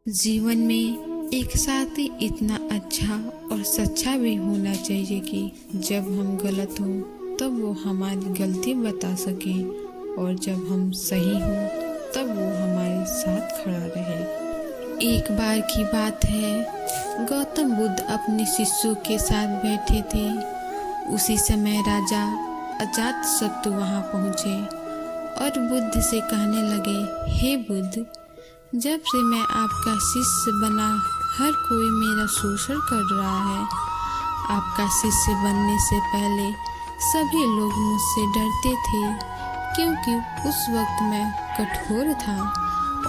जीवन में एक साथी इतना अच्छा और सच्चा भी होना चाहिए कि जब हम गलत हों तब वो हमारी गलती बता सके और जब हम सही हों तब वो हमारे साथ खड़ा रहे। एक बार की बात है, गौतम बुद्ध अपने शिष्यों के साथ बैठे थे। उसी समय राजा अजातशत्रु वहां पहुंचे और बुद्ध से कहने लगे, हे बुद्ध, जब से मैं आपका शिष्य बना हर कोई मेरा शोषण कर रहा है। आपका शिष्य बनने से पहले सभी लोग मुझसे डरते थे क्योंकि उस वक्त मैं कठोर था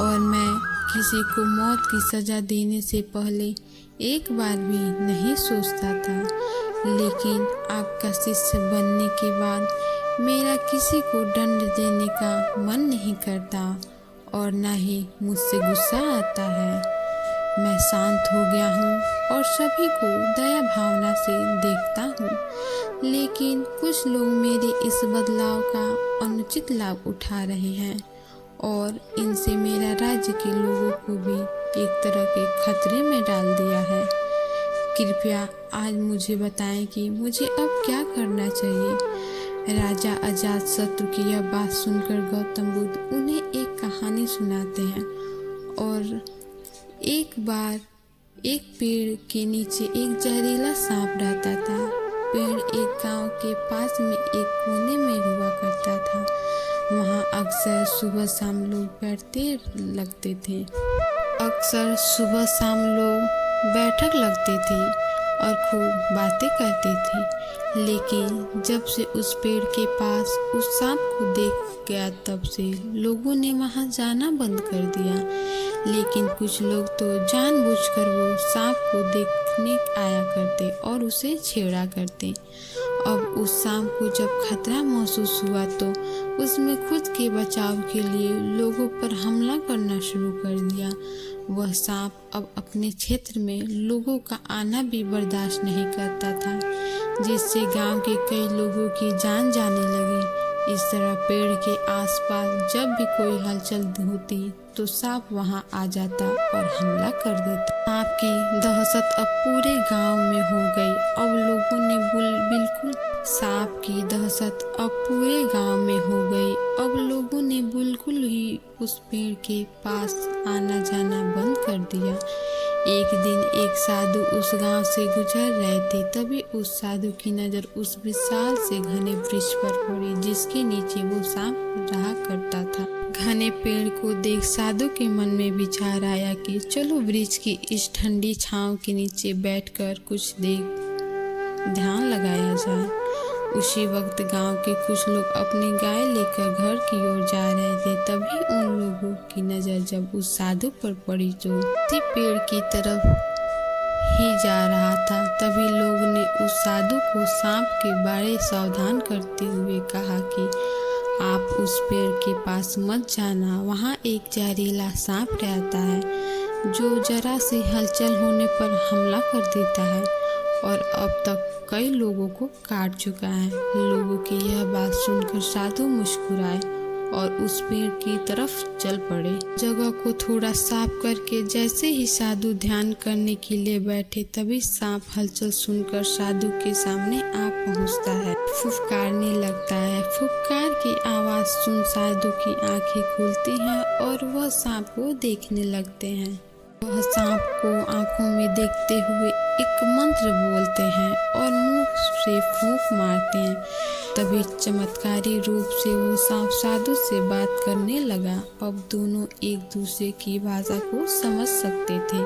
और मैं किसी को मौत की सज़ा देने से पहले एक बार भी नहीं सोचता था। लेकिन आपका शिष्य बनने के बाद मेरा किसी को दंड देने का मन नहीं करता और ना ही मुझसे गुस्सा आता है। मैं शांत हो गया हूँ और सभी को दया भावना से देखता हूँ। लेकिन कुछ लोग मेरे इस बदलाव का अनुचित लाभ उठा रहे हैं और इनसे मेरा राज्य के लोगों को भी एक तरह के खतरे में डाल दिया है। कृपया आज मुझे बताएं कि मुझे अब क्या करना चाहिए। राजा अजातशत्रु की यह बात सुनकर गौतम बुद्ध उन्हें एक कहानी सुनाते हैं। और एक बार एक पेड़ के नीचे एक जहरीला सांप रहता था। पेड़ एक गांव के पास में एक कोने में हुआ करता था। वहां अक्सर सुबह शाम लोग बैठक लगते थे और खूब बातें करते थे। लेकिन जब से उस पेड़ के पास उस सांप को देख गया तब से लोगों ने वहां जाना बंद कर दिया। लेकिन कुछ लोग तो जानबूझकर वो सांप को देखने आया करते और उसे छेड़ा करते। अब उस सांप को जब खतरा महसूस हुआ तो उसने खुद के बचाव के लिए लोगों पर हमला करना शुरू कर दिया। वह सांप अब अपने क्षेत्र में लोगों का आना भी बर्दाश्त नहीं करता था, जिससे गांव के कई लोगों की जान जाने लगी। इस तरह पेड़ के आसपास जब भी कोई हलचल होती तो सांप वहां आ जाता और हमला कर देता। सांप की दहशत अब पूरे गांव में हो गई। अब लोगों ने बिल्कुल ही उस पेड़ के पास आना जाना बंद कर दिया। एक दिन एक साधु उस गांव से गुजर रहे थे। तभी उस साधु की नजर उस विशाल से घने वृक्ष पर पड़ी जिसके नीचे वो सांप रहा करता था। घने पेड़ को देख साधु के मन में विचार आया कि चलो वृक्ष की इस ठंडी छांव के नीचे बैठकर कुछ देर ध्यान लगाया जाए। उसी वक्त गांव के कुछ लोग अपनी गाय लेकर घर की ओर जा रहे थे। तभी उन लोगों की नजर जब उस साधु पर पड़ी जो उसी पेड़ की तरफ ही जा रहा था। तभी लोगों ने उस साधु को सांप के बारे सावधान करते हुए कहा कि आप उस पेड़ के पास मत जाना, वहाँ एक जहरीला सांप रहता है जो जरा सी हलचल होने पर हमला कर देता है और अब तक कई लोगों को काट चुका है। लोगों की यह बात सुनकर साधु मुस्कुराए और उस पेड़ की तरफ चल पड़े। जगह को थोड़ा साफ करके जैसे ही साधु ध्यान करने के लिए बैठे तभी सांप हलचल सुनकर साधु के सामने आ पहुंचता है, फुफकारने लगता है। फुफकार की आवाज सुन साधु की आंखें खुलती हैं और वह सांप को देखने लगते हैं। वह सांप को आंखों में देखते हुए एक मंत्र बोलते हैं और मुंह से फूंक मारते हैं। तभी चमत्कारी रूप से वो सांप साधु से बात करने लगा। अब दोनों एक दूसरे की भाषा को समझ सकते थे।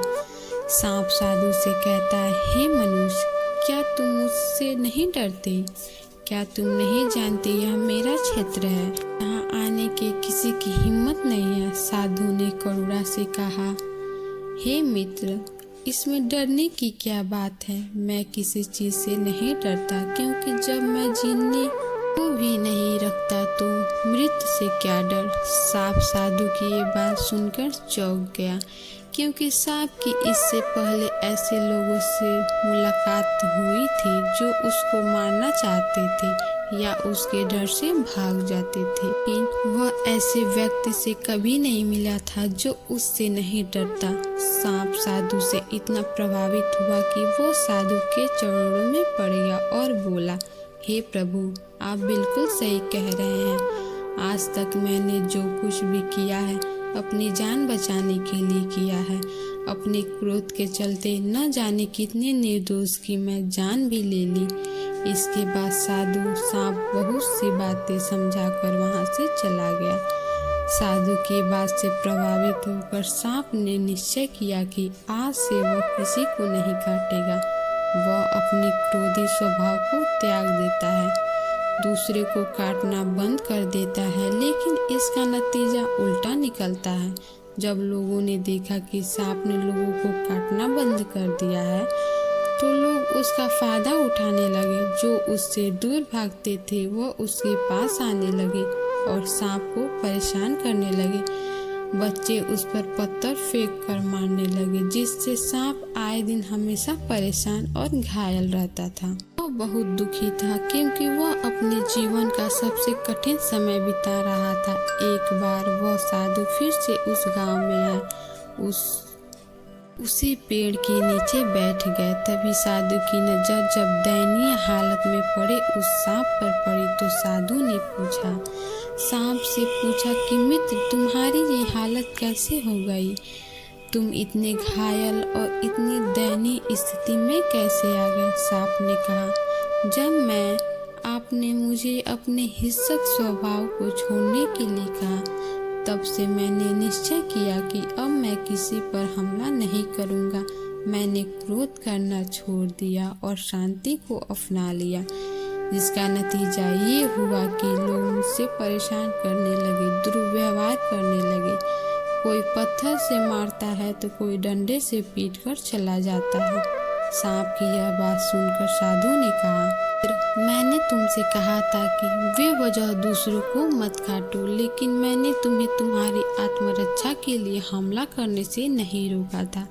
सांप साधु से कहता है, हे मनुष्य, क्या तुम मुझसे नहीं डरते? क्या तुम नहीं जानते यह मेरा क्षेत्र है? यहाँ आने के किसी की हिम्मत नहीं है। साधु ने करुणा से कहा, हे मित्र, इसमें डरने की क्या बात है? मैं किसी चीज से नहीं डरता, क्योंकि जब मैं जीने को भी नहीं रखता तो मृत्यु से क्या डर। सांप साधु की ये बात सुनकर चौंक गया, क्योंकि सांप की इससे पहले ऐसे लोगों से मुलाकात हुई थी जो उसको मारना चाहते थे। या उसके डर से भाग जाते थे। लेकिन वह ऐसे व्यक्ति से कभी नहीं मिला था जो उससे नहीं डरता। सांप साधु से इतना प्रभावित हुआ कि वो साधु के चरणों में पड़ गया और बोला, हे प्रभु, आप बिल्कुल सही कह रहे हैं। आज तक मैंने जो कुछ भी किया है अपनी जान बचाने के लिए किया है। अपने क्रोध के चलते न जाने कितने निर्दोष की मैं जान भी ले ली। इसके बाद साधु सांप बहुत सी बातें समझाकर वहां से चला गया। साधु की बात से प्रभावित होकर सांप ने निश्चय किया कि आज से वह किसी को नहीं काटेगा। वह अपने क्रोधी स्वभाव को त्याग देता है, दूसरे को काटना बंद कर देता है। लेकिन इसका नतीजा उल्टा निकलता है। जब लोगों ने देखा कि सांप ने लोगों को काटना बंद कर दिया है तो लोग उसका फायदा उठाने लगे। जो उससे दूर भागते थे वह उसके पास आने लगे और सांप को परेशान करने लगे। बच्चे उस पर पत्थर फेंक कर मारने लगे, जिससे सांप आए दिन हमेशा परेशान और घायल रहता था। वह बहुत दुखी था क्योंकि वह अपने जीवन का सबसे कठिन समय बिता रहा था। एक बार वह साधु फिर से उस गांव में आए। उसी पेड़ के नीचे बैठ गए। तभी साधु की नजर जब दयनीय हालत में पड़े उस सांप पर पड़ी तो साधु ने सांप से पूछा कि मित्र, तुम्हारी ये हालत कैसे हो गई? तुम इतने घायल और इतनी दयनीय स्थिति में कैसे आ गए? सांप ने कहा, जब आपने मुझे अपने हिंसक स्वभाव को छोड़ने के लिए कहा, तब से मैंने निश्चय किया कि अब मैं किसी पर हमला नहीं करूंगा। मैंने क्रोध करना छोड़ दिया और शांति को अपना लिया, जिसका नतीजा ये हुआ कि लोग मुझसे परेशान करने लगे, दुर्व्यवहार करने लगे। कोई पत्थर से मारता है तो कोई डंडे से पीटकर चला जाता है। सांप की यह बात सुनकर साधु ने कहा, मैंने तुमसे कहा था कि बेवजह दूसरों को मत काटो, लेकिन मैंने तुम्हें तुम्हारी आत्मरक्षा के लिए हमला करने से नहीं रोका था।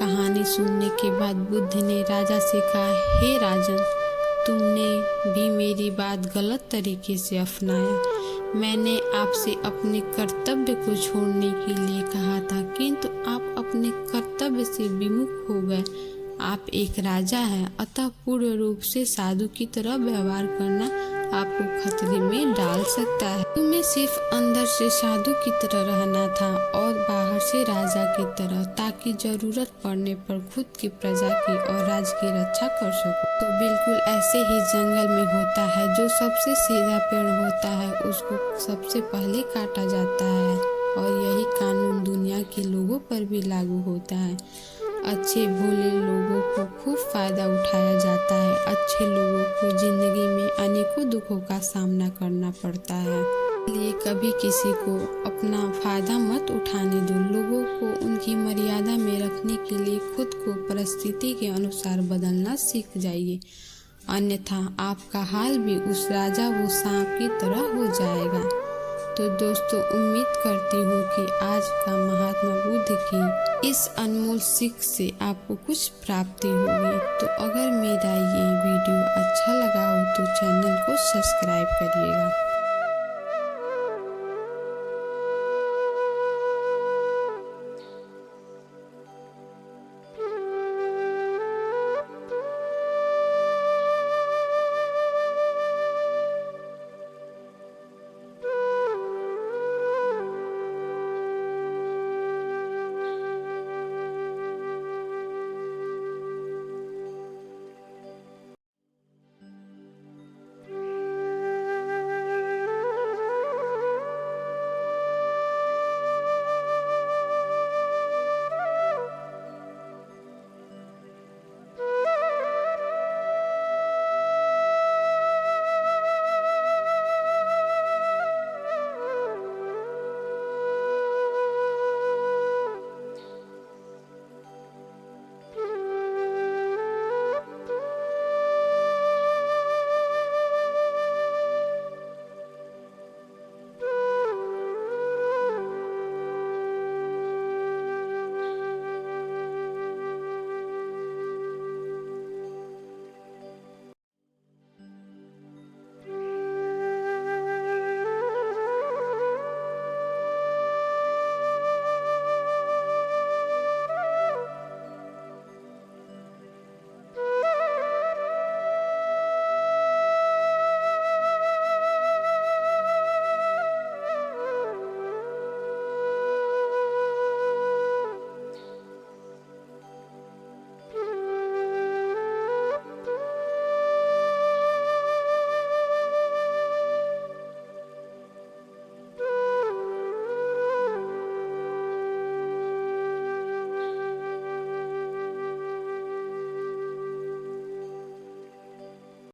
कहानी सुनने के बाद बुद्ध ने राजा से कहा, हे राजन, तुमने भी मेरी बात गलत तरीके से अपनाया। मैंने आपसे अपने कर्तव्य को छोड़ने के लिए कहा था, किंतु आप अपने कर्तव्य से विमुख हो गए। आप एक राजा हैं, अतः पूर्ण रूप से साधु की तरह व्यवहार करना आपको खतरे में डाल सकता है। तुम्हें सिर्फ अंदर से साधु की तरह रहना था और बाहर से राजा की तरह, ताकि जरूरत पड़ने पर खुद की प्रजा की और राज्य की रक्षा कर सको। तो बिल्कुल ऐसे ही जंगल में होता है, जो सबसे सीधा पेड़ होता है उसको सबसे पहले काटा जाता है, और यही कानून दुनिया के लोगों पर भी लागू होता है। अच्छे भोले लोगों को खूब फायदा उठाया जाता है। अच्छे लोगों को जिंदगी में अनेकों दुखों का सामना करना पड़ता है, इसलिए कभी किसी को अपना फायदा मत उठाने दो। लोगों को उनकी मर्यादा में रखने के लिए खुद को परिस्थिति के अनुसार बदलना सीख जाइए, अन्यथा आपका हाल भी उस राजा वो सांप की तरह हो जाएगा। तो दोस्तों, उम्मीद करती हूँ कि आज का महात्मा बुद्ध की इस अनमोल सीख से आपको कुछ प्राप्ति होगी। तो अगर मेरा ये वीडियो अच्छा लगा हो तो चैनल को सब्सक्राइब करिएगा।